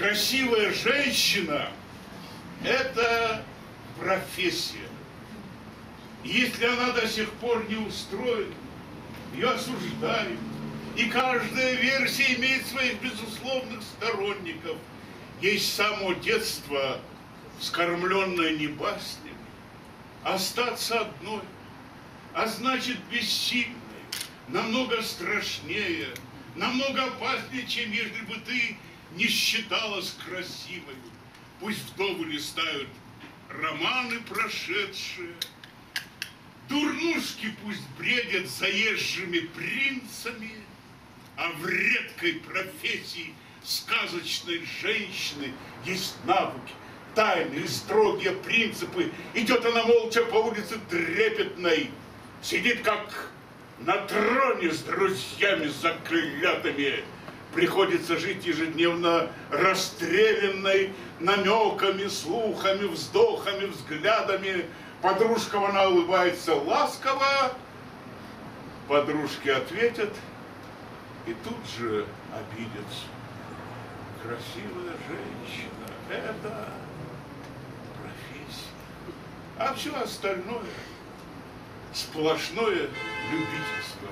Красивая женщина – это профессия. Если она до сих пор не устроена, ее осуждают. И каждая версия имеет своих безусловных сторонников. Есть с самого детства вскормленная не баснями, остаться одной, а значит бессильной, намного страшнее, намного опаснее, чем если бы ты не считалась красивой. Пусть вдовы листают романы прошедшие, дурнушки пусть бредят заезжими принцами, а в редкой профессии сказочной женщины есть навыки, тайны и строгие принципы. Идет она молча по улице трепетной, сидит как на троне с друзьями заклятыми. Приходится жить ежедневно расстрелянной намеками, слухами, вздохами, взглядами. Подружкам она улыбается ласково, подружки ответят и тут же обидятся. Красивая женщина – это профессия, а все остальное – сплошное любительство.